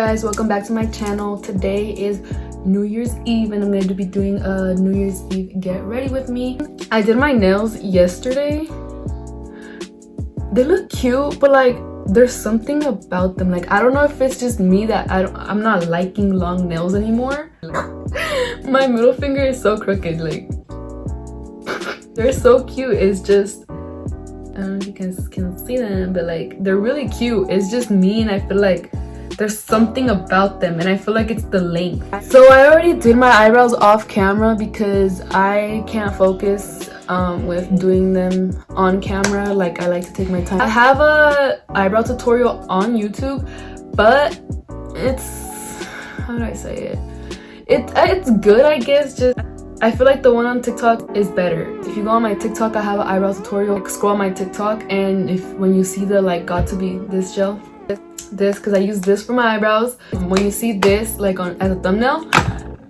guys, welcome back to my channel. Today is New Year's Eve and I'm going to be doing a New Year's Eve get ready with me. I did my nails yesterday. They look cute, but like there's something about them. Like I don't know if it's just me that I'm not liking long nails anymore. My middle finger is so crooked. Like they're so cute. It's just I don't know if you can see them, but like they're really cute. It's just me, and I feel like there's something about them, and I feel like it's the length. So I already did my eyebrows off camera because I can't focus with doing them on camera. Like I like to take my time. I have a eyebrow tutorial on YouTube, but it's, how do I say it? It's good, I guess. Just I feel like the one on TikTok is better. If you go on my TikTok, I have an eyebrow tutorial. Like, scroll on my TikTok, and when you see the like got to be this gel, this, because I use this for my eyebrows. When you see this like as a thumbnail,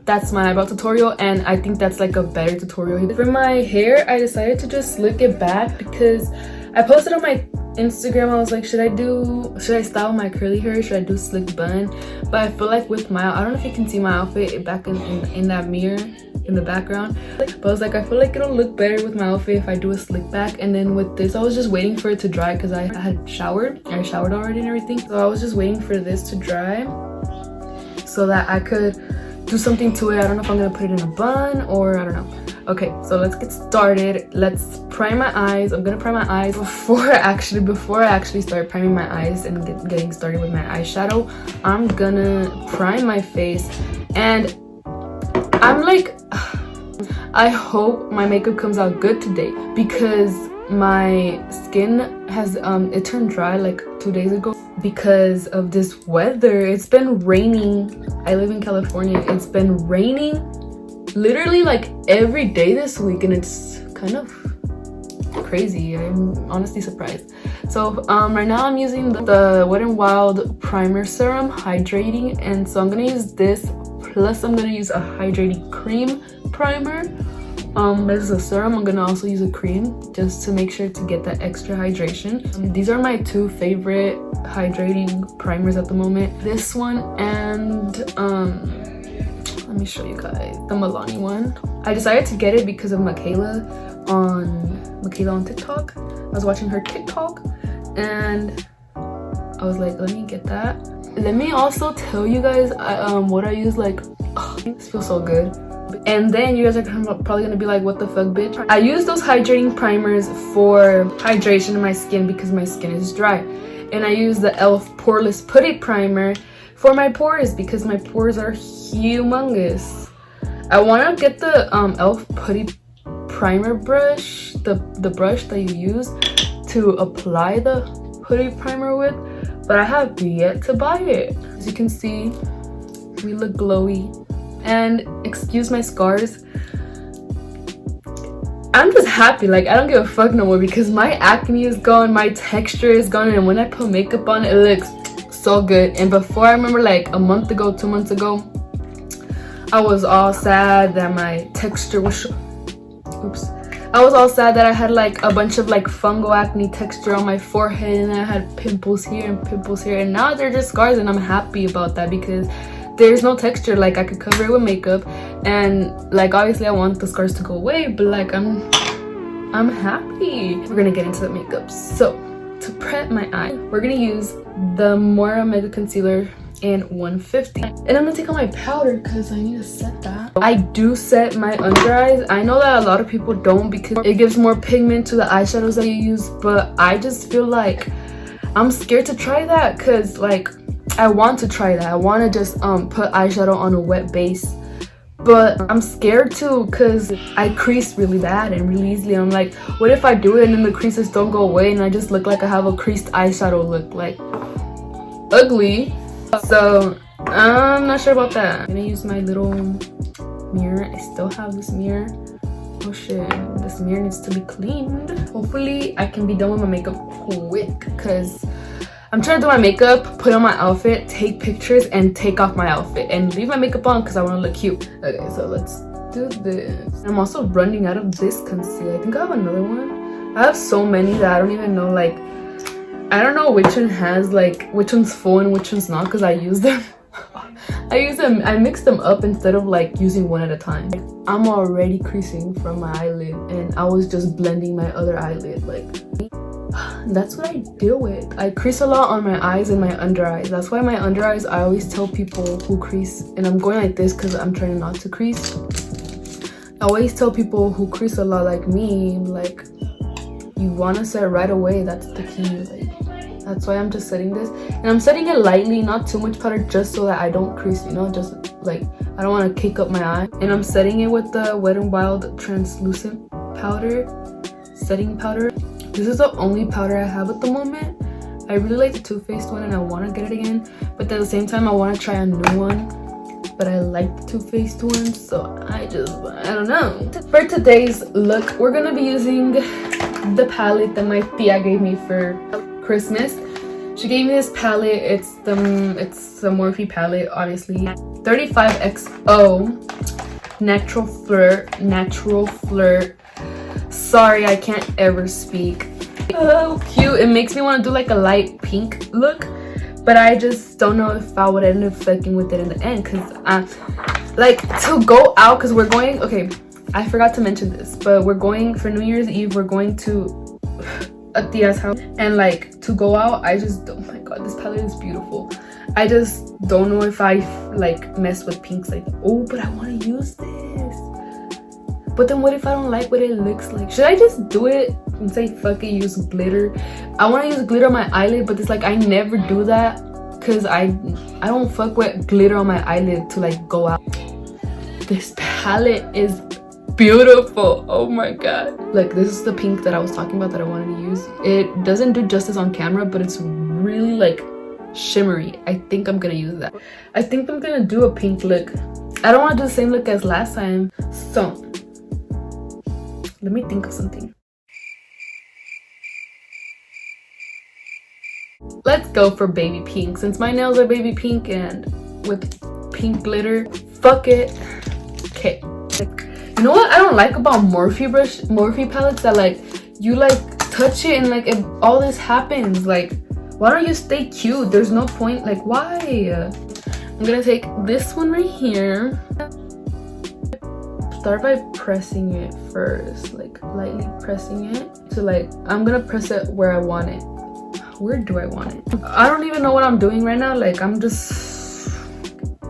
that's my eyebrow tutorial, and I think that's like a better tutorial. For my hair, I decided to just slick it back because I posted on my Instagram, I was like, should I style my curly hair, should I do slick bun? But I feel like with my, I don't know if you can see my outfit back in that mirror in the background, but I was like, I feel like it'll look better with my outfit if I do a slick back. And then with this, I was just waiting for it to dry because I had showered. I showered already and everything, so I was just waiting for this to dry so that I could do something to it. I don't know if I'm gonna put it in a bun or I don't know. Okay, so let's get started. Let's prime my eyes. I'm gonna prime my eyes before I actually start priming my eyes and getting started with my eyeshadow. I'm gonna prime my face, and I'm like, I hope my makeup comes out good today because my skin has it turned dry like 2 days ago because of this weather. It's been raining. I live in California. It's been raining literally like every day this week, and it's kind of crazy. I'm honestly surprised. So right now I'm using the Wet n Wild primer serum hydrating, and so I'm gonna use this plus I'm gonna use a hydrating cream primer. This is a serum. I'm gonna also use a cream just to make sure to get that extra hydration. These are my two favorite hydrating primers at the moment, this one and let me show you guys the Milani one. I decided to get it because of Michaela on TikTok. I was watching her TikTok and I was like, let me get that. Let me also tell you guys what I use. Like, oh, this feels so good. And then you guys are probably gonna be like, what the fuck, bitch? I use those hydrating primers for hydration in my skin because my skin is dry, and I use the e.l.f. poreless putty primer for my pores because my pores are humongous. I want to get the e.l.f. putty primer brush, the brush that you use to apply the putty primer with, but I have yet to buy it. As you can see, we look glowy. And excuse my scars, I'm just happy. Like I don't give a fuck no more because my acne is gone, my texture is gone, and when I put makeup on, it looks so good. And before, I remember like a month ago, 2 months ago, I was all sad that my texture was I was all sad that I had like a bunch of like fungal acne texture on my forehead, and I had pimples here and pimples here, and now they're just scars, and I'm happy about that because there's no texture. Like I could cover it with makeup, and like obviously I want the scars to go away, but like I'm happy. We're gonna get into the makeup. So to prep my eye, we're gonna use the Mora Mega Concealer in 150, and I'm gonna take out my powder because I need to set that. I do set my under eyes. I know that a lot of people don't because it gives more pigment to the eyeshadows that you use, but I just feel like I'm scared to try that because like I want to try that. I want to just put eyeshadow on a wet base, but I'm scared too because I crease really bad and really easily. I'm like, what if I do it and then the creases don't go away and I just look like I have a creased eyeshadow look, like ugly. So I'm not sure about that. I'm gonna use my little mirror. I still have this mirror. Oh shit, this mirror needs to be cleaned. Hopefully I can be done with my makeup quick because I'm trying to do my makeup, put on my outfit, take pictures, and take off my outfit and leave my makeup on because I want to look cute. Okay, so let's do this. I'm also running out of this concealer. I think I have another one. I have so many that I don't even know, like I don't know which one has like which one's full and which one's not because I use them I mix them up instead of like using one at a time. I'm already creasing from my eyelid and I was just blending my other eyelid. Like, that's what I deal with. I crease a lot on my eyes and my under eyes. That's why my under eyes, I always tell people who crease, and I'm going like this because I'm trying not to crease. I always tell people who crease a lot like me, like, you want to set right away. That's the key. Like, that's why I'm just setting this, and I'm setting it lightly, not too much powder, just so that I don't crease, you know, just like I don't want to cake up my eye. And I'm setting it with the Wet n Wild translucent powder, setting powder. This is the only powder I have at the moment. I really like the Too Faced one and I want to get it again, but at the same time I want to try a new one, but I like the Too Faced one, so I don't know. For today's look, we're gonna be using the palette that my tia gave me for Christmas. She gave me this palette. It's the Morphe palette, obviously. 35XO Natural Flirt. Sorry, I can't ever speak. Oh, cute. It makes me want to do like a light pink look, but I just don't know if I would end up fucking with it in the end, because like to go out, because we're going, okay, I forgot to mention this, but we're going for New Year's Eve, we're going to a tia's house, and like to go out, I just, oh my god, this palette is beautiful. I just don't know if I like mess with pinks, like, oh, but I want to use this. But then what if I don't like what it looks like? Should I just do it and say fuck it, use glitter? I want to use glitter on my eyelid, but it's like I never do that because I don't fuck with glitter on my eyelid to like go out. This palette is beautiful. Oh my god. Like, this is the pink that I was talking about that I wanted to use. It doesn't do justice on camera, but it's really like shimmery. I think I'm gonna use that. I think I'm gonna do a pink look. I don't want to do the same look as last time, so let me think of something. Let's go for baby pink. Since my nails are baby pink and with pink glitter, fuck it. Okay. You know what I don't like about Morphe palettes? That like you like touch it and like if all this happens, like why don't you stay cute? There's no point. Like, why? I'm gonna take this one right here. Start by pressing it first, like lightly pressing it. So like I'm gonna press it where I want it. Where do I want it? I don't even know what I'm doing right now. Like, I'm just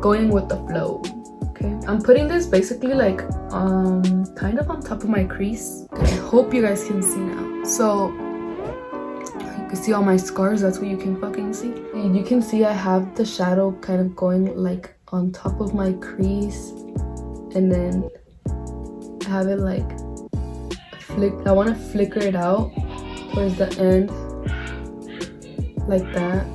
going with the flow. Okay, I'm putting this basically like kind of on top of my crease. I hope you guys can see now. So you can see all my scars. That's what you can fucking see. And you can see I have the shadow kind of going like on top of my crease, and then I have it like I want to flicker it out towards the end like that.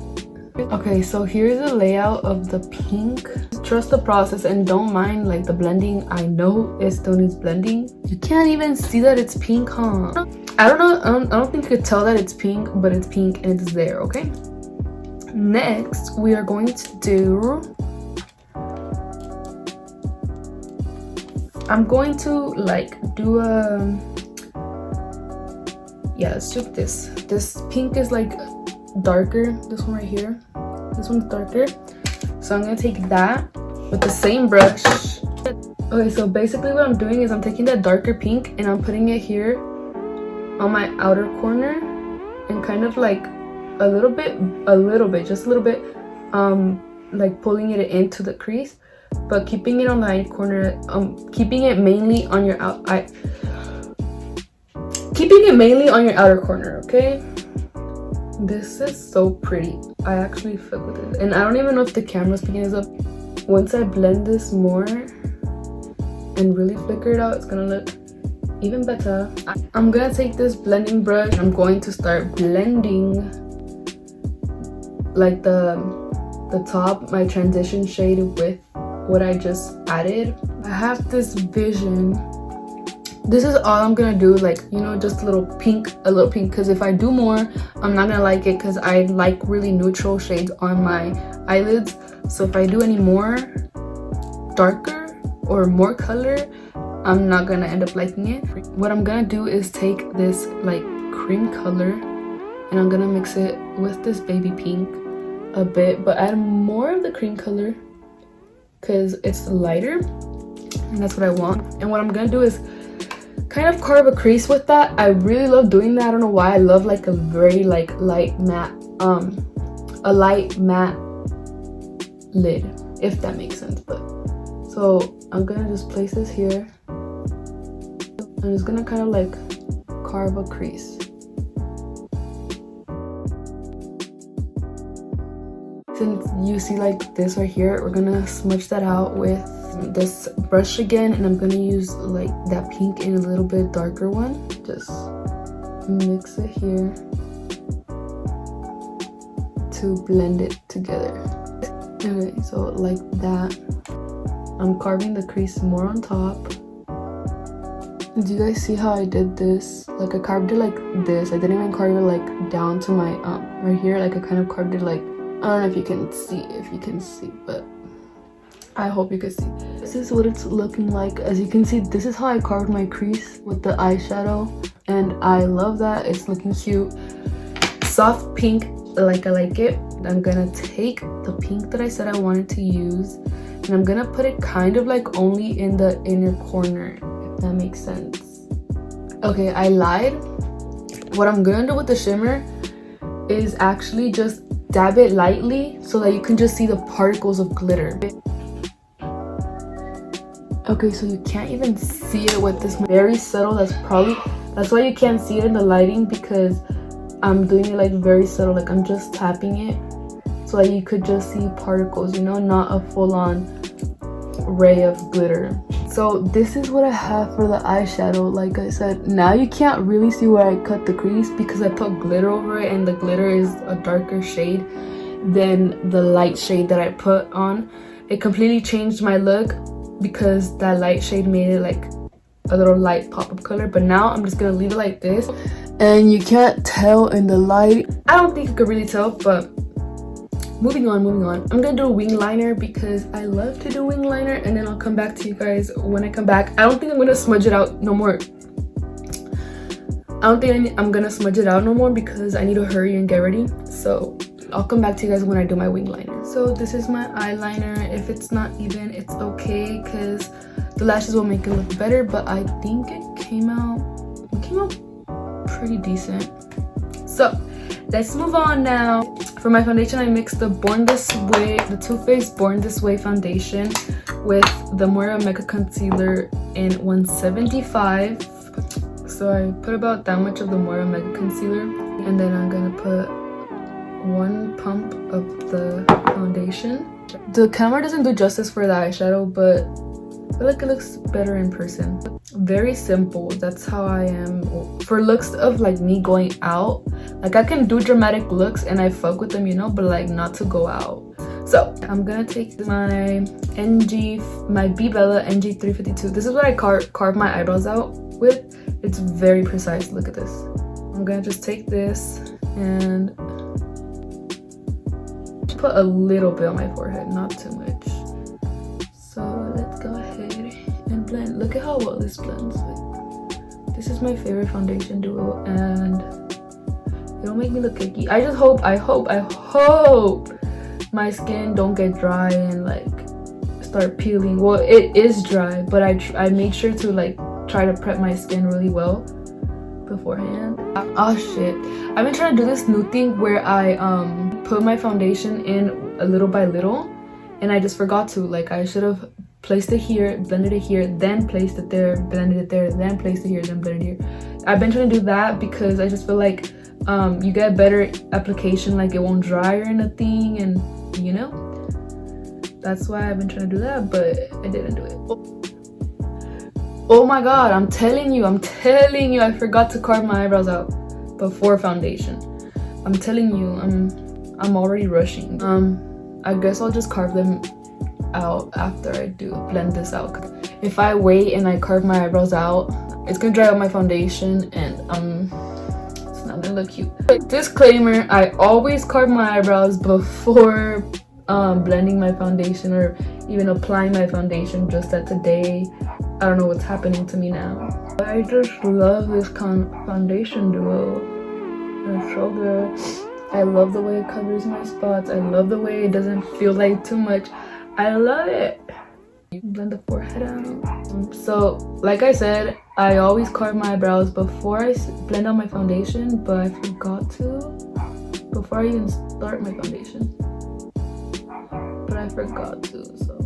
Okay, so here's the layout of the pink. Trust the process and don't mind like the blending. I know it still needs blending. You can't even see that it's pink, huh? I don't know. I don't think you could tell that it's pink, but it's pink and it's there. Okay, next we are going to do, I'm going to like do a, yeah, let's do this. This pink is like darker. This one right here, this one's darker, so I'm gonna take that with the same brush. Okay, so basically what I'm doing is I'm taking that darker pink and I'm putting it here on my outer corner and kind of like a little bit, just a little bit, like pulling it into the crease, but keeping it on the eye corner, keeping it mainly on your outer corner. Okay, this is so pretty. I actually fuck with it, and I don't even know if the camera's picking this up. Once I blend this more and really flicker it out, it's gonna look even better. I'm gonna take this blending brush. I'm going to start blending like the top, my transition shade with what I just added. I have this vision. This is all I'm gonna do, like, you know, just a little pink, because if I do more, I'm not gonna like it, because I like really neutral shades on my eyelids. So if I do any more darker or more color, I'm not gonna end up liking it. What I'm gonna do is take this like cream color and I'm gonna mix it with this baby pink a bit, but add more of the cream color because it's lighter and that's what I want. And what I'm gonna do is kind of carve a crease with that. I really love doing that. I don't know why. I love like a very like light matte lid, if that makes sense. But so I'm gonna just place this here. I'm just gonna kind of like carve a crease. Since you see like this right here, we're gonna smudge that out with this brush again, and I'm gonna use like that pink and a little bit darker one. Just mix it here to blend it together. Okay, so like that. I'm carving the crease more on top. Do you guys see how I did this? Like I carved it like this. I didn't even carve it like down to my right here. Like I kind of carved it like, I don't know if you can see, but I hope you can see. This is what it's looking like. As you can see, this is how I carved my crease with the eyeshadow, and I love that. It's looking cute. Soft pink, like I like it. I'm gonna take the pink that I said I wanted to use, and I'm gonna put it kind of like only in the inner corner, if that makes sense. Okay, I lied. What I'm gonna do with the shimmer is actually just dab it lightly so that you can just see the particles of glitter. Okay, so you can't even see it with this very subtle. That's why you can't see it in the lighting, because I'm doing it like very subtle. Like I'm just tapping it so that you could just see particles, you know, not a full-on ray of glitter. So this is what I have for the eyeshadow. Like I said, now you can't really see where I cut the crease because I put glitter over it, and the glitter is a darker shade than the light shade that I put on. It completely changed my look because that light shade made it like a little light pop-up color. But now I'm just gonna leave it like this, and you can't tell in the light. I don't think you could really tell, but moving on. I'm gonna do a wing liner because I love to do wing liner, and then I'll come back to you guys when I come back. I don't think I'm gonna smudge it out no more. I don't think I'm gonna smudge it out no more because I need to hurry and get ready. So I'll come back to you guys when I do my wing liner. So this is my eyeliner. If it's not even, it's okay because the lashes will make it look better, but I think it came out pretty decent. So let's move on now. For my foundation, I mixed the Born This Way, the Too Faced Born This Way foundation with the Moira Mega Concealer in 175. So I put about that much of the Moira Mega Concealer, and then I'm gonna put one pump of the foundation. The camera doesn't do justice for the eyeshadow, but I feel like it looks better in person. Very simple. That's how I am for looks of like me going out. Like I can do dramatic looks and I fuck with them, you know, but like not to go out. So I'm gonna take my B Bella NG 352. This is what I carve my eyebrows out with. It's very precise. Look at this. I'm gonna just take this and put a little bit on my forehead, not too much. So let's go ahead and blend. Look at how well this blends. Like, this is my favorite foundation duo, and it'll make me look cakey. I just hope, I hope my skin don't get dry and like start peeling. Well, it is dry, but I made sure to like try to prep my skin really well beforehand. Oh shit, I've been trying to do this new thing where I put my foundation in a little by little, and I just forgot to. Like I should have placed it here, blended it here, then placed it there, blended it there, then placed it here, then blended it here. I've been trying to do that because I just feel like you get better application, like it won't dry or anything, and you know, that's why I've been trying to do that, but I didn't do it. Oh my god, I'm telling you, I forgot to carve my eyebrows out before foundation. I'm telling you, I'm already rushing. I guess I'll just carve them out after I do blend this out. If I wait and I carve my eyebrows out, it's gonna dry out my foundation and it's not gonna look cute. Disclaimer, I always carve my eyebrows before blending my foundation or even applying my foundation. Just that today, I don't know what's happening to me now. I just love this foundation duo. It's so good. I love the way it covers my spots. I love the way it doesn't feel like too much. I love it. Blend the forehead out. So like I said, I always carve my eyebrows before I blend out my foundation, but I forgot to before I even start my foundation. But I forgot to, so.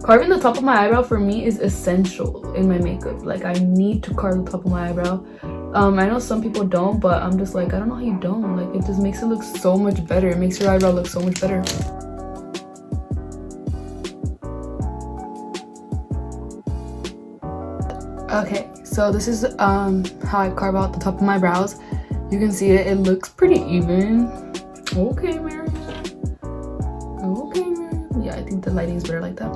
Carving the top of my eyebrow for me is essential in my makeup. Like, I need to carve the top of my eyebrow. I know some people don't, but I'm just like, I don't know how you don't. Like, it just makes it look so much better. It makes your eyebrow look so much better. Okay, so this is how I carve out the top of my brows. You can see it looks pretty even. Okay, Miriam. Okay, Miriam. Yeah, I think the lighting is better like that.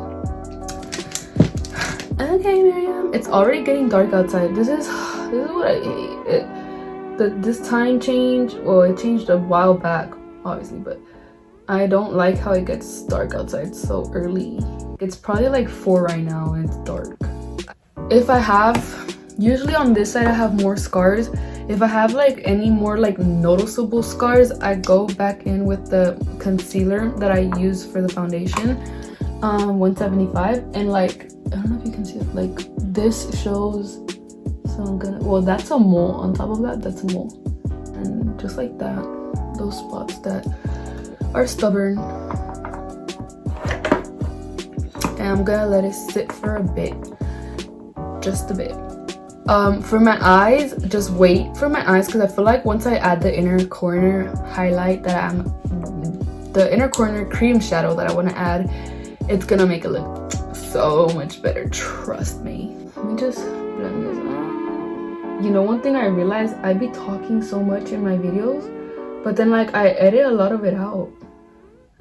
Okay, Miriam. It's already getting dark outside. This is what I hate. This time change, well, it changed a while back, obviously, but I don't like how it gets dark outside so early. It's probably like 4 right now and it's dark. If I have, usually on this side I have more scars. If I have like any more like noticeable scars, I go back in with the concealer that I use for the foundation, 175, and like, I don't know if you can see it, like this shows. So I'm gonna, well, that's a mole. On top of that, that's a mole. And just like that, those spots that are stubborn. And I'm gonna let it sit for a bit. Just a bit. For my eyes, just wait for my eyes, because I feel like once I add the inner corner highlight the inner corner cream shadow that I want to add, it's gonna make it look so much better. Trust me. Let me just blend this out. You know, one thing I realized, I be talking so much in my videos, but then like I edit a lot of it out.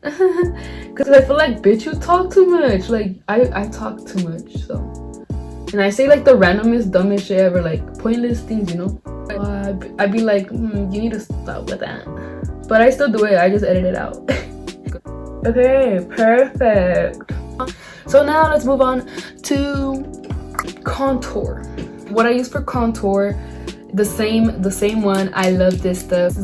Because I feel like, bitch, you talk too much. Like, I talk too much, so. And I say like the randomest, dumbest shit ever, like pointless things, you know? I'd be like, you need to stop with that. But I still do it, I just edit it out. Okay, perfect. So now let's move on to contour. What I use for contour, the same one. I love this stuff.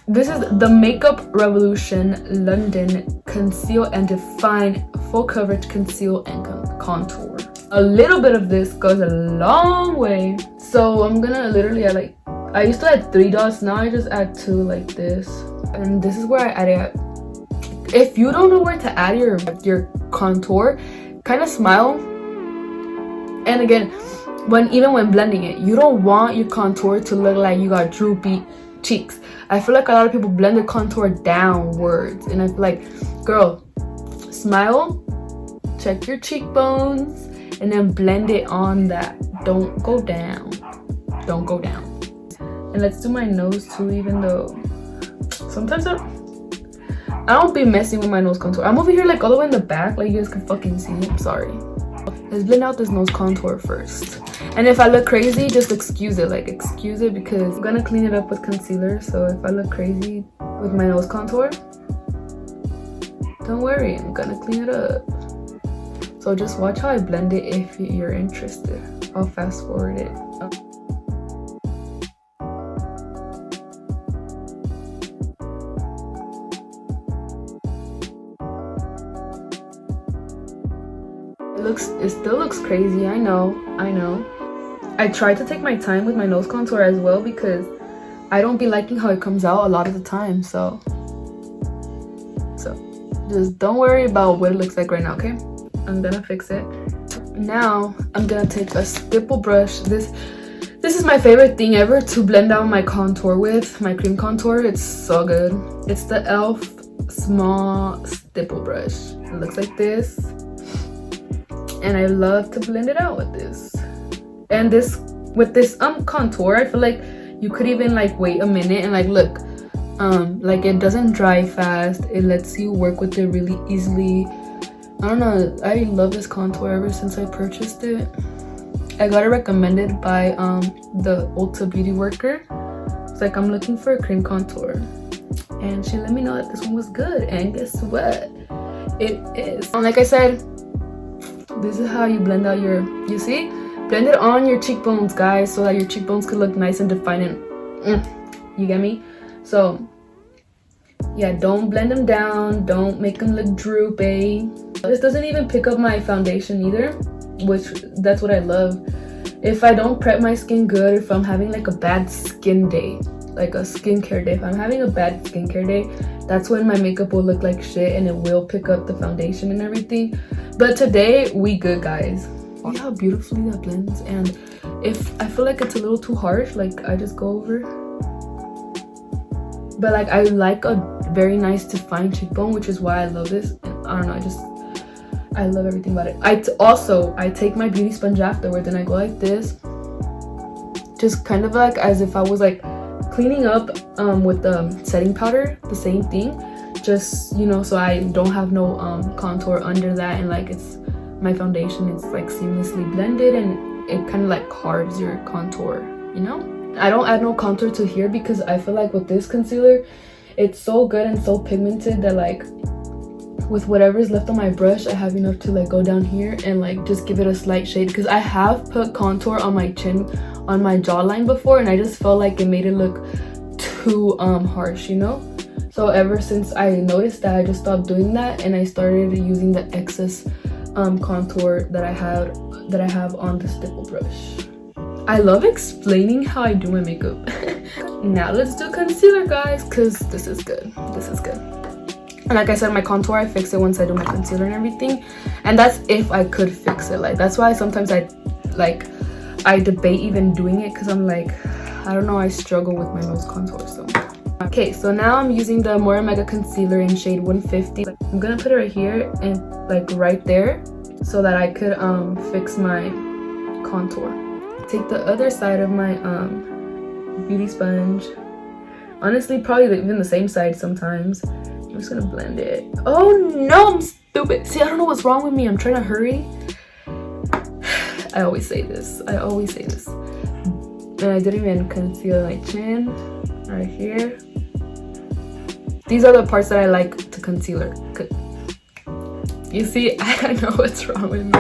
This is the Makeup Revolution London Conceal and Define Full Coverage Conceal and Contour. A little bit of this goes a long way. So I'm gonna literally add like, I used to add 3 dots, now I just add 2 like this. And this is where I add it. If you don't know where to add your contour, kind of smile. And again, even when blending it, you don't want your contour to look like you got droopy cheeks. I feel like a lot of people blend their contour downwards, and I feel like, girl, smile, check your cheekbones, and then blend it on that. Don't go down. Don't go down. And let's do my nose too, even though sometimes I don't be messing with my nose contour. I'm over here like all the way in the back, like you guys can fucking see. I'm sorry. Let's blend out this nose contour first. And if I look crazy, just excuse it. Like, excuse it, because I'm gonna clean it up with concealer. So if I look crazy with my nose contour, don't worry, I'm gonna clean it up. So just watch how I blend it if you're interested. I'll fast forward it. It still looks crazy. I know. I try to take my time with my nose contour as well, because I don't be liking how it comes out a lot of the time. So just don't worry about what it looks like right now, okay? I'm gonna fix it. Now I'm gonna take a stipple brush. This is my favorite thing ever to blend out my contour with, my cream contour. It's so good. It's the e.l.f. small stipple brush. It looks like this. And I love to blend it out with this. And with this contour, I feel like you could even like wait a minute and like look, like it doesn't dry fast. It lets you work with it really easily. I don't know, I love this contour ever since I purchased it. I got it recommended by the Ulta Beauty Worker. It's like, I'm looking for a cream contour, and she let me know that this one was good, and guess what, it is. Like I said, this is how you blend out you see, blend it on your cheekbones, guys, so that your cheekbones could look nice and defined. You get me? So yeah, don't blend them down, don't make them look droopy. This doesn't even pick up my foundation either, which that's what I love. If I don't prep my skin good, if I'm having like a bad skin day, like a skincare day, if I'm having a bad skincare day, that's when my makeup will look like shit and it will pick up the foundation and everything. But today we good, guys. See how beautifully that blends? And if I feel like it's a little too harsh, like I just go over. But like I like a very nice defined cheekbone, which is why I love this. I don't know, I love everything about it. I take my beauty sponge afterwards and I go like this, just kind of like as if I was like cleaning up with the setting powder, the same thing, just, you know, so I don't have no contour under that, and like it's my foundation is like seamlessly blended and it kind of like carves your contour, you know. I don't add no contour to here because I feel like with this concealer it's so good and so pigmented that like with whatever's left on my brush I have enough to like go down here and like just give it a slight shade, because I have put contour on my chin, on my jawline before, and I just felt like it made it look too harsh, you know. So ever since I noticed that, I just stopped doing that and I started using the excess contour that I have on the stipple brush. I love explaining how I do my makeup. Now let's do concealer, guys, because this is good. This is good. And like I said, my contour, I fix it once I do my concealer and everything. And that's if I could fix it. Like that's why sometimes I debate even doing it, because I'm like, I don't know, I struggle with my nose contour. So okay, so now I'm using the More Mega Concealer in shade 150. I'm gonna put it right here and like right there so that I could fix my contour. Take the other side of my beauty sponge, honestly probably even the same side sometimes. I'm just gonna blend it. Oh no, I'm stupid. See, I don't know what's wrong with me. I'm trying to hurry. I always say this. And I didn't even conceal my chin right here. These are the parts that I like to concealer. You see, I don't know what's wrong with me.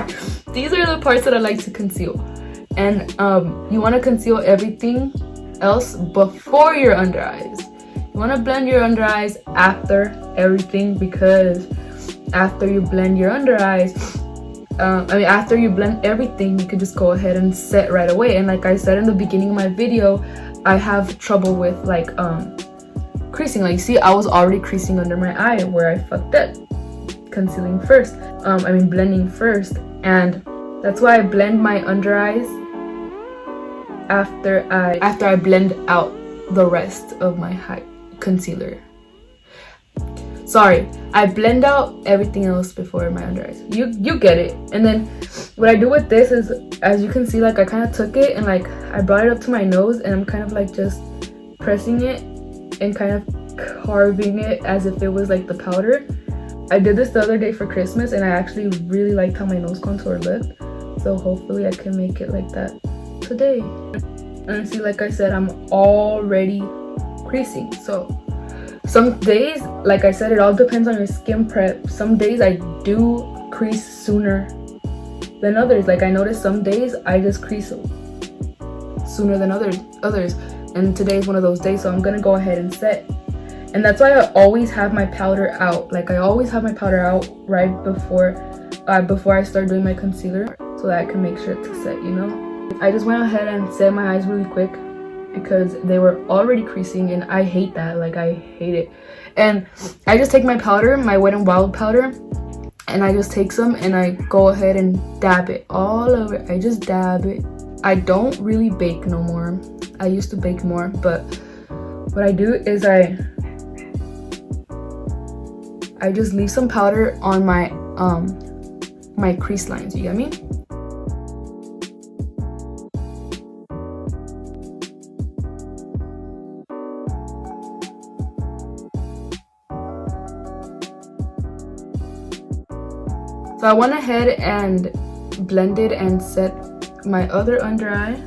These are the parts that I like to conceal. And you want to conceal everything else before your under eyes. You want to blend your under eyes after everything, because after you blend your under eyes, after you blend everything, you can just go ahead and set right away. And like I said in the beginning of my video, I have trouble with like creasing. Like, see, I was already creasing under my eye where I fucked up. Concealing first, blending first, and that's why I blend my under eyes after I blend out the rest of my concealer. Sorry, I blend out everything else before my under eyes. You get it. And then what I do with this is, as you can see, like I kind of took it and like I brought it up to my nose, and I'm kind of like just pressing it and kind of carving it as if it was like the powder. I did this the other day for Christmas and I actually really liked how my nose contour looked. So hopefully I can make it like that today. And see, like I said, I'm already creasing. So some days, like I said, it all depends on your skin prep. Some days I do crease sooner than others. Like I noticed some days I just crease sooner than others. And today's one of those days, so I'm gonna go ahead and set. And that's why I always have my powder out. Like I always have my powder out right before I start doing my concealer, so that I can make sure to set, you know. I just went ahead and set my eyes really quick because they were already creasing, and I hate that. Like I hate it. And I just take my powder, my Wet n Wild powder, and I just take some and I go ahead and dab it all over. I just dab it. I don't really bake no more. I used to bake more, but what I do is I just leave some powder on my my crease lines, you get me? So I went ahead and blended and set my other under eye,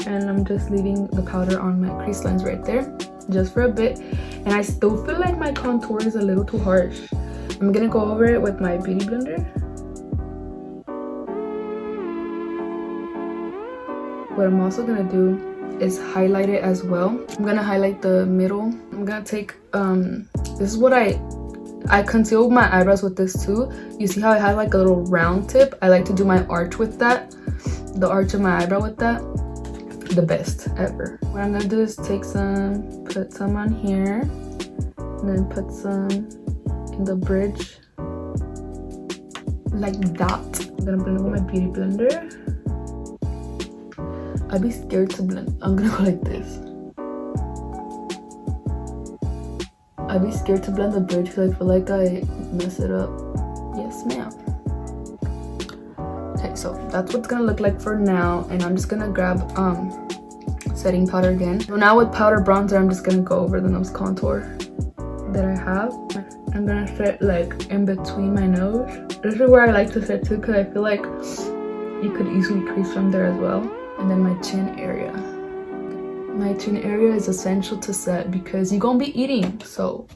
and I'm just leaving the powder on my crease lines right there just for a bit. And I still feel like my contour is a little too harsh. I'm gonna go over it with my beauty blender. what I'm also gonna do is highlight it as well. I'm gonna highlight the middle. I'm gonna take this is what I concealed my eyebrows with this too. You see how I have like a little round tip? I like to do my arch with that, the arch of my eyebrow with that. The best ever. What I'm gonna do is take some, put some on here, and then put some in the bridge like that. I'm gonna blend it with my beauty blender. I'd be scared to blend. I'm gonna go like this. I'd be scared to blend the bridge because I feel like I mess it up. Yes, ma'am. Okay, so that's what it's gonna look like for now, and I'm just gonna grab setting powder again. So now with powder bronzer, I'm just gonna go over the nose contour that I have. I'm gonna set like in between my nose. This is where I like to set too because I feel like you could easily crease from there as well. And then my chin area. My chin area is essential to set because you're gonna be eating, so.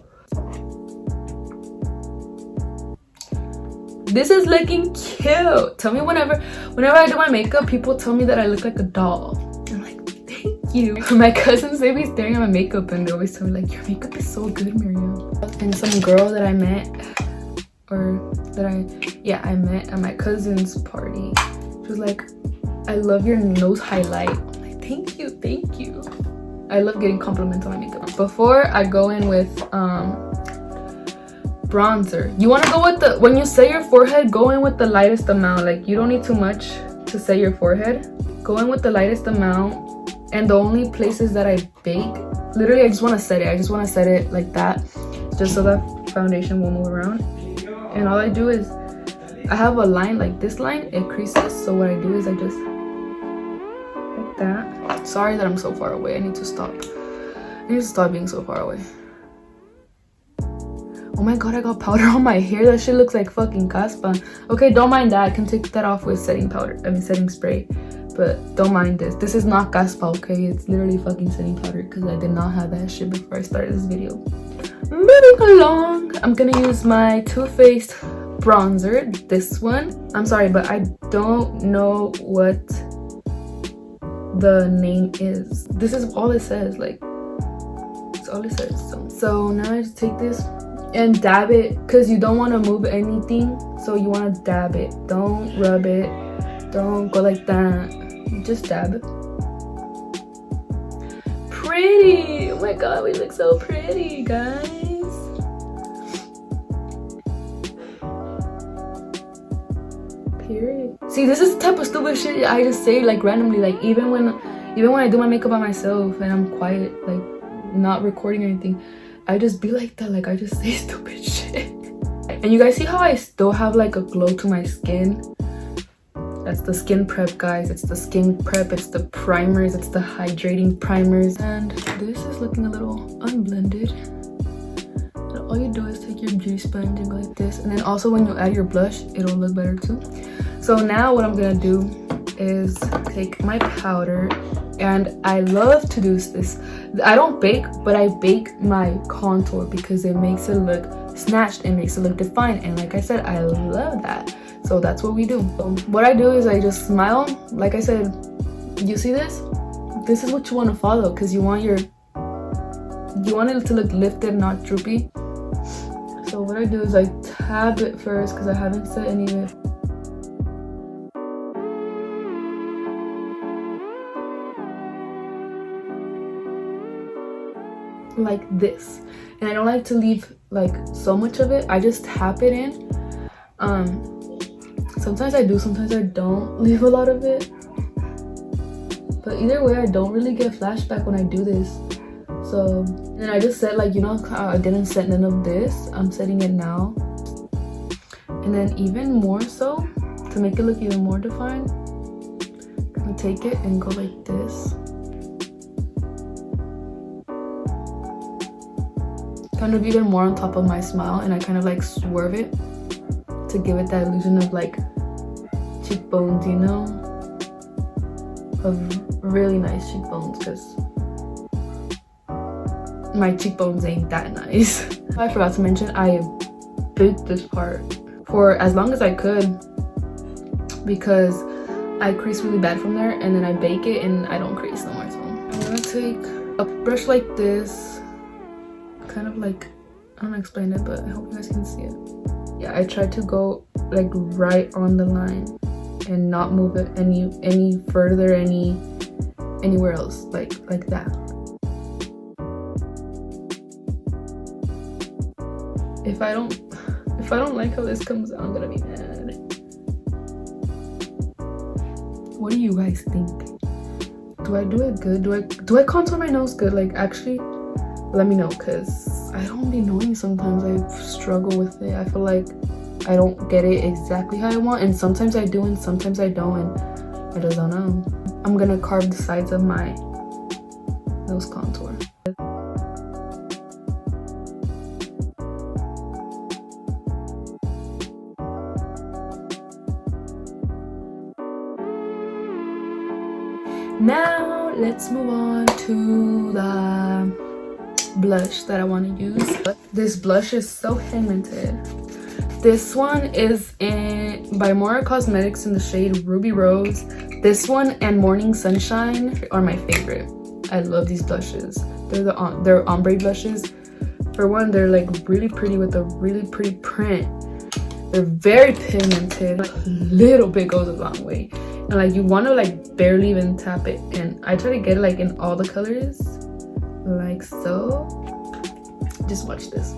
This is looking cute. Tell me whenever I do my makeup, people tell me that I look like a doll. I'm like, thank you. My cousins, they be staring at my makeup and they always tell me like, your makeup is so good, Miriam. And some girl that I met, I met at my cousin's party. She was like, I love your nose highlight. I'm like, thank you, thank you. I love getting compliments on my makeup. Before I go in with bronzer, you want to go with the, when you set your forehead, go in with the lightest amount. Like, you don't need too much to set your forehead. Go in with the lightest amount. And the only places that I bake, literally I just want to set it. I just want to set it like that, just so that foundation won't move around. And all I do is, I have a line like this line, it creases. So what I do is I just, like that. Sorry that I'm so far away. I need to stop. I need to stop being so far away. Oh my god, I got powder on my hair. That shit looks like fucking caspa. Okay, don't mind that. I can take that off with setting powder. I mean setting spray. But don't mind this. This is not caspa, okay? It's literally fucking setting powder because I did not have that shit before I started this video. Moving along, I'm gonna use my Too Faced bronzer. This one. I'm sorry, but I don't know what the name is. This is all it says. Like, it's all it says. So now I just take this and dab it because you don't want to move anything. So you want to dab it. Don't rub it. Don't go like that. Just dab it. Pretty. Oh my god, we look so pretty, guys. Period. See, this is the type of stupid shit I just say like randomly. Like even when I do my makeup by myself and I'm quiet, like not recording or anything, I just be like that. Like I just say stupid shit. And you guys see how I still have like a glow to my skin? That's the skin prep, guys. It's the skin prep, it's the primers, it's the hydrating primers. And this is looking a little unblended. And all you do is take your beauty sponge and go like this. And then also when you add your blush, it'll look better too. So now what I'm gonna do is take my powder, and I love to do this. I don't bake, but I bake my contour because it makes it look snatched, it makes it look defined, and like I said, I love that. So that's what we do. So what I do is I just smile. Like I said, you see this? This is what you want to follow because you want it to look lifted, not droopy. So what I do is I tab it first because I haven't set any of it. Like this. And I don't like to leave like so much of it. I just tap it in. Sometimes I do, sometimes I don't leave a lot of it. But either way, I don't really get flashback when I do this. So, and I just said, like, you know, I didn't set none of this. I'm setting it now. And then even more so, to make it look even more defined, I'm gonna take it and go like this. Kind of even more on top of my smile, and I kind of like swerve it to give it that illusion of like cheekbones, you know, of really nice cheekbones, because my cheekbones ain't that nice. I forgot to mention, I baked this part for as long as I could because I crease really bad from there, and then I bake it and I don't crease no more. So I'm gonna take a brush like this, kind of like, I don't know how to explain it, but I hope you guys can see it. Yeah, I tried to go like right on the line and not move it any further, anywhere else, like that. If I don't like how this comes out, I'm gonna be mad. What do you guys think? Do I do it good? Do I contour my nose good? Like, actually, let me know, because I don't be knowing sometimes. I struggle with it. I feel like I don't get it exactly how I want, and sometimes I do and sometimes I don't, and I just don't know. I'm gonna carve the sides of my nose contour. Now let's move on to the blush that I want to use. This blush is so pigmented. This one is by Mora Cosmetics in the shade Ruby Rose. This one and Morning Sunshine are my favorite. I love these blushes. They're ombre blushes. For one, they're like really pretty with a really pretty print. They're very pigmented. Like, a little bit goes a long way. And like, you want to like barely even tap it. And I try to get it like in all the colors, like so. Just watch this.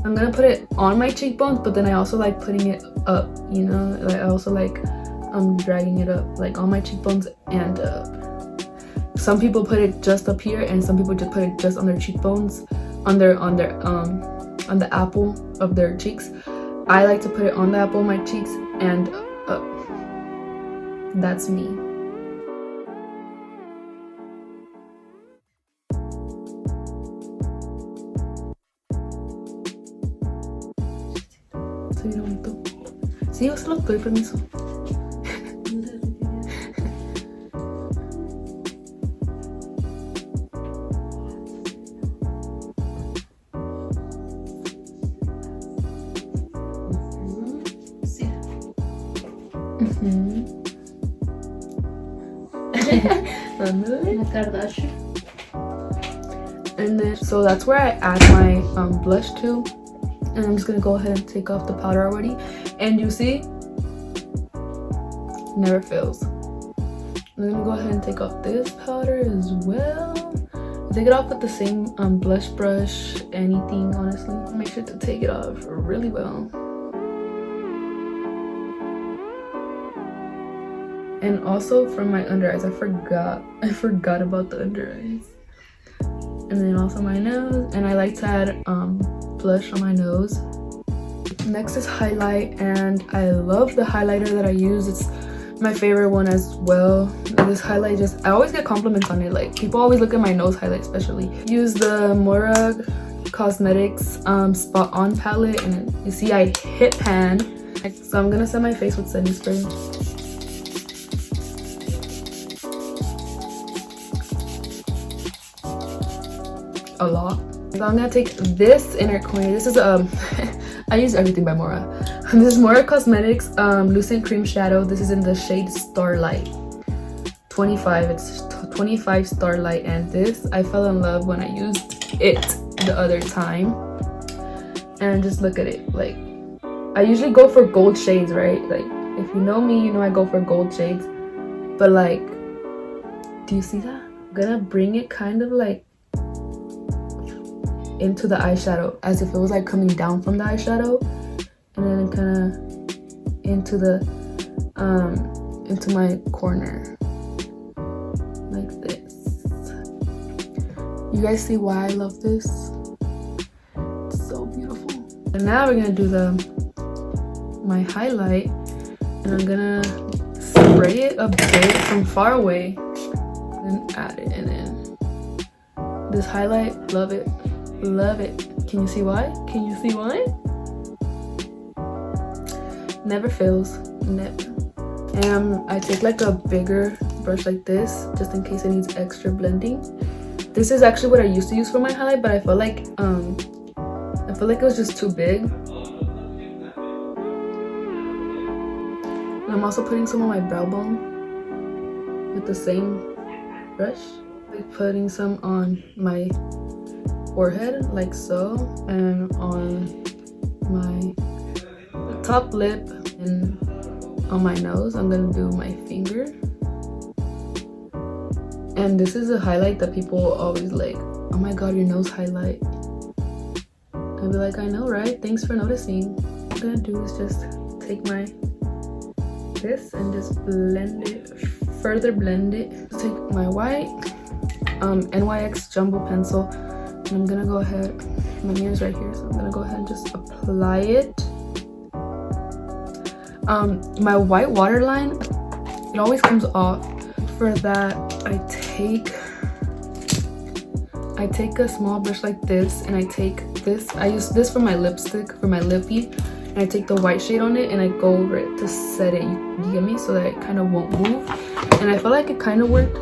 I'm gonna put it on my cheekbones, but then I also like putting it up, you know? Like, I also like dragging it up, like on my cheekbones and up. Some people put it just up here, and some people just put it just on their cheekbones, on the apple of their cheeks. I like to put it on the apple of my cheeks and up. That's me. Sí, yo se lo doy permiso. And then, so that's where I add my blush to, and I'm just gonna go ahead and take off the powder already. And you see, never fails. I'm gonna go ahead and take off this powder as well. Take it off with the same blush brush, anything, honestly. Make sure to take it off really well. And also from my under eyes, I forgot about the under eyes. And then also my nose, and I like to add blush on my nose. Next is highlight, and I love the highlighter that I use. It's my favorite one as well. This highlight I always get compliments on it. Like, people always look at my nose highlight especially. Use the Mora Cosmetics Spot On palette, and you see I hit pan. So I'm gonna set my face with setting spray. A lot. So I'm gonna take this inner corner. This is I use everything by Mora. This is Mora Cosmetics Lucent Cream Shadow. This is in the shade Starlight 25. It's 25 Starlight, and this I fell in love when I used it the other time. And just look at it. Like, I usually go for gold shades, right? Like, if you know me, you know I go for gold shades. But like, do you see that? I'm gonna bring it kind of like into the eyeshadow, as if it was like coming down from the eyeshadow, and then kind of into my corner like this. You guys see why I love this? It's so beautiful. And now we're gonna do my highlight, and I'm gonna spray it a bit from far away and add it. And then this highlight, love it. Love it. Can you see why? Can you see why? Never fails. Never. And I take like a bigger brush like this, just in case it needs extra blending. This is actually what I used to use for my highlight, but I felt like it was just too big. I'm also putting some on my brow bone with the same brush. Like putting some on my forehead like so, and on my top lip, and on my nose I'm gonna do my finger. And this is a highlight that people always like, oh my god, your nose highlight. I'd be like, I know, right? Thanks for noticing. What I'm gonna do is just take this and just blend it, further blend it. Take my white NYX jumbo pencil, and I'm gonna go ahead, my mirror's right here, so I'm gonna go ahead and just apply it. My white waterline, it always comes off. For that, I take a small brush like this, and I take this, I use this for my lipstick, for my lippy, and I take the white shade on it and I go over it to set it, you get me, so that it kind of won't move. And I felt like it kind of worked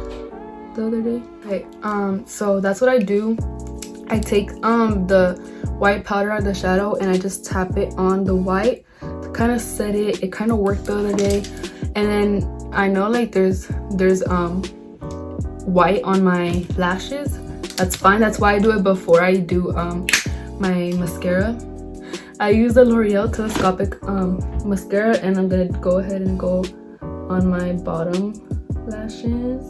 the other day. Okay, so that's what I do. I take the white powder on the shadow and I just tap it on the white to kind of set it. It kind of worked the other day. And then I know like there's white on my lashes. That's fine. That's why I do it before I do my mascara. I use the L'Oreal telescopic mascara, and I'm gonna go ahead and go on my bottom lashes.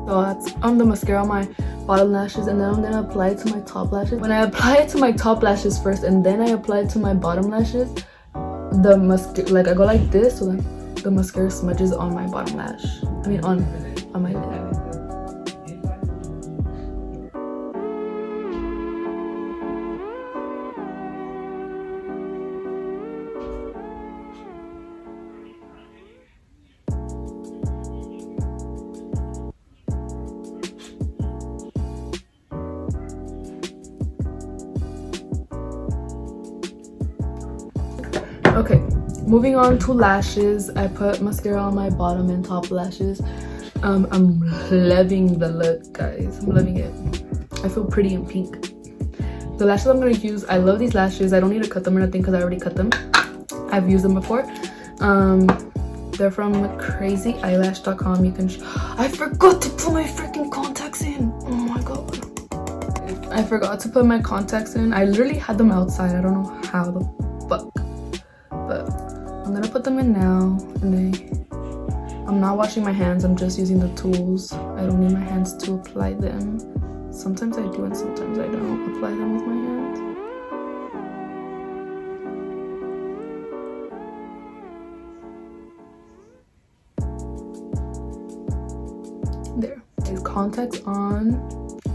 So that's the mascara on my bottom lashes, and then I'm gonna apply it to my top lashes. When I apply it to my top lashes first and then I apply it to my bottom lashes, the mascara, like I go like this, so then the mascara smudges on my bottom lash. I mean on my lid. Okay, moving on to lashes. I put mascara on my bottom and top lashes. I'm loving the look, guys. I'm loving it. I feel pretty in pink. The lashes I'm going to use, I love these lashes. I don't need to cut them or nothing because I already cut them. I've used them before. They're from crazyeyelash.com. You can I forgot to put my freaking contacts in. Oh my god, I forgot to put my contacts in. I literally had them outside. I don't know how the fuck, but I'm gonna put them in now. And I'm not washing my hands. I'm just using the tools. I don't need my hands to apply them. Sometimes I do and sometimes I don't apply them with my hands. There. These contacts on.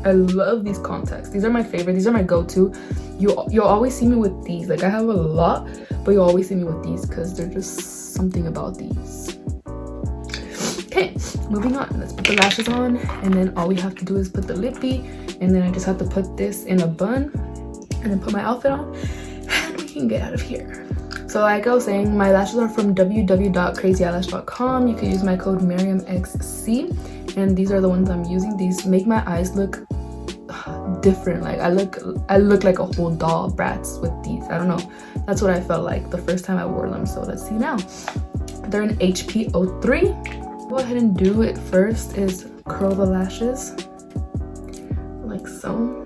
I love these contacts. These are my favorite. These are my go-to. You'll always see me with these. Like I have a lot, but you'll always see me with these because they're just something about these. Okay, moving on. Let's put the lashes on, and then all we have to do is put the lippy, and then I just have to put this in a bun and then put my outfit on, and we can get out of here. So like I was saying, my lashes are from www.crazyeyelash.com. You can use my code miriamxc, and these are the ones I'm using. These make my eyes look different. Like I look like a whole doll, Bratz, with these. I don't know, that's what I felt like the first time I wore them. So let's see now. They're in HP03. Go ahead and do it first is curl the lashes like so.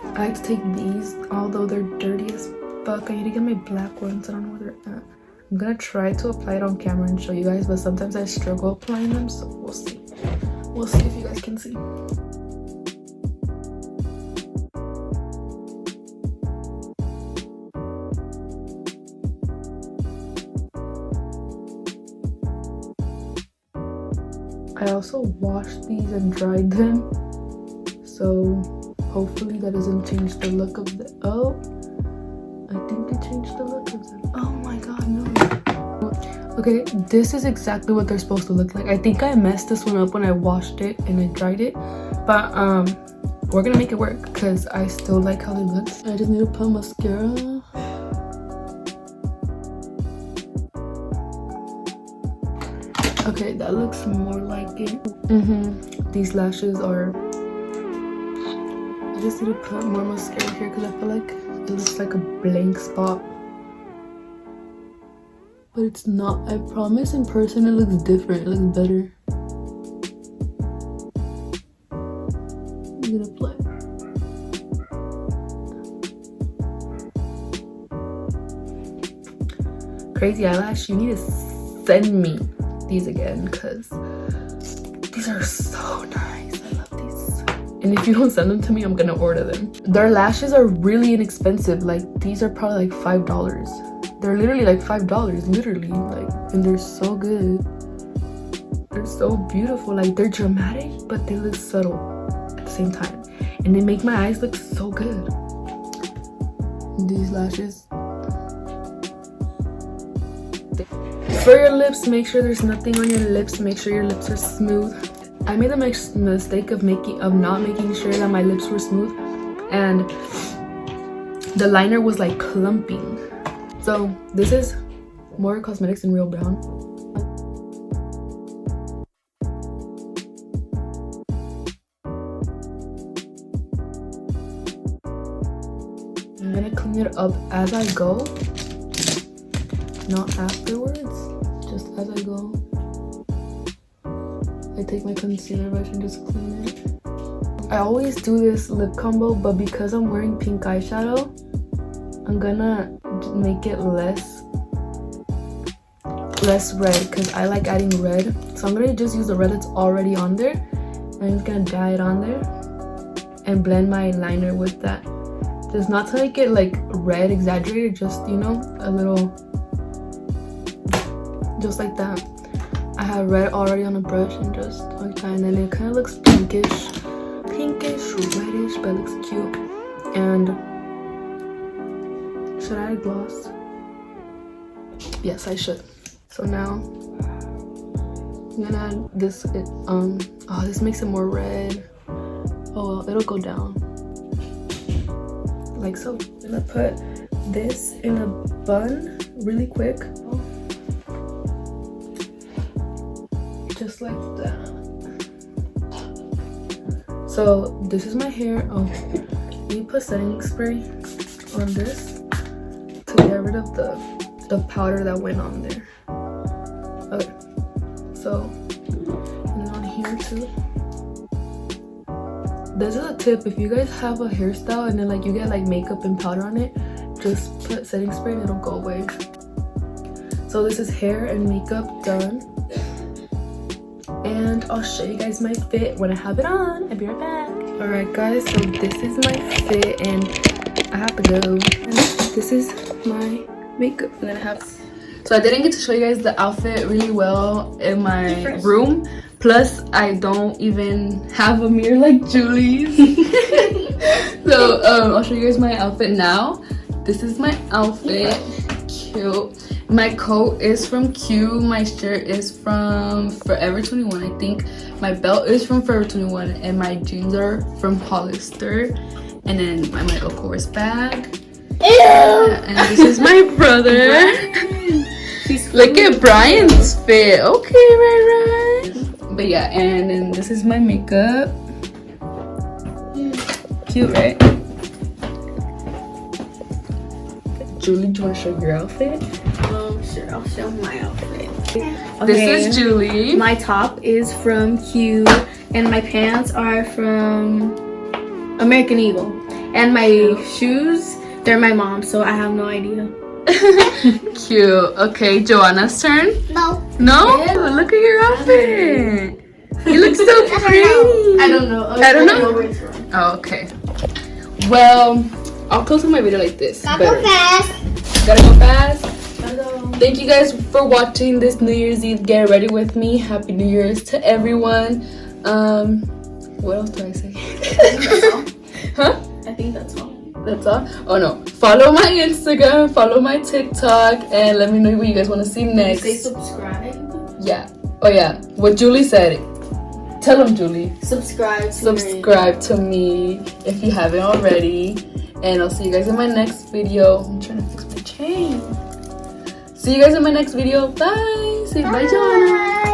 I like to take these, although they're dirty as fuck. I need to get my black ones. I don't know where they're at. I'm gonna try to apply it on camera and show you guys, but sometimes I struggle applying them, so we'll see. We'll see if you guys can see. I also washed these and dried them, so hopefully that doesn't change the look of the, oh, I think it changed the look of them. Oh my god, no. Okay, this is exactly what they're supposed to look like. I think I messed this one up when I washed it and I dried it, but we're gonna make it work because I still like how they look. I just need to put mascara. Okay, that looks more like it. These lashes are just need to put more mascara here because I feel like it looks like a blank spot. But it's not. I promise in person it looks different. It looks better. I'm gonna apply. Crazy eyelash, you need to send me these again because these are so nice. I love these. And if you don't send them to me, I'm gonna order them. Their lashes are really inexpensive. Like these are probably like $5. They're literally like $5, literally. Like, and they're so good. They're so beautiful. Like they're dramatic, but they look subtle at the same time. And they make my eyes look so good. These lashes. For your lips, make sure there's nothing on your lips. Make sure your lips are smooth. I made the mistake of not making sure that my lips were smooth, and the liner was like clumping. So this is more Cosmetics in Real Brown. I'm gonna clean it up as I go, not afterwards. Just as I go, I take my concealer brush and just clean it. I always do this lip combo, but because I'm wearing pink eyeshadow, I'm gonna make it less red because I like adding red. So I'm gonna just use the red that's already on there. I'm just gonna dye it on there and blend my liner with that. Just not to make it like red exaggerated, just, you know, a little. Just like that. I have red already on the brush and just like that, and then it kind of looks pinkish, reddish, but it looks cute. And should I add gloss? Yes, I should. So now I'm gonna add this. Oh, this makes it more red. Oh well, it'll go down like so. I'm gonna put this in a bun really quick. Just like that. So this is my hair. Oh, you put setting spray on this to get rid of the powder that went on there. Okay, so and on here too. This is a tip: if you guys have a hairstyle and then like you get like makeup and powder on it, just put setting spray and it'll go away. So this is hair and makeup done. And I'll show you guys my fit when I have it on. I'll be right back. Alright guys, so this is my fit and I have to go. And this is my makeup. And then I have... So I didn't get to show you guys the outfit really well in my room. Plus, I don't even have a mirror like Julie's. So I'll show you guys my outfit now. This is my outfit. Cute. My coat is from Q. My shirt is from Forever 21, I think. My belt is from Forever 21, and my jeans are from Hollister. And then my Michael Kors bag. And this is my brother. Look at Brian's fit. Okay, right. But yeah, and then this is my makeup. Cute, right? Julie, do you want to show your outfit? Sure, I'll show my outfit. Okay. This is Julie. My top is from Q, and my pants are from American Eagle. And my shoes, they're my mom's, so I have no idea. Cute. Okay, Joanna's turn. No. No? Yeah. Look at your outfit. You look so pretty. I don't know. I don't know. Oh, okay. Well, I'll close my video like this. Gotta go fast. Gotta go fast. Thank you guys for watching this New Year's Eve Get Ready With Me. Happy New Year's to everyone. What else do I say? Huh? I think that's all. That's all? Oh no. Follow my Instagram, follow my TikTok, and let me know what you guys want to see next. Say subscribe. Yeah. Oh yeah. What Julie said. Tell them, Julie. Subscribe to me if you haven't already. And I'll see you guys in my next video. I'm trying to fix my chain. See you guys in my next video. Bye. Say bye, Joanna.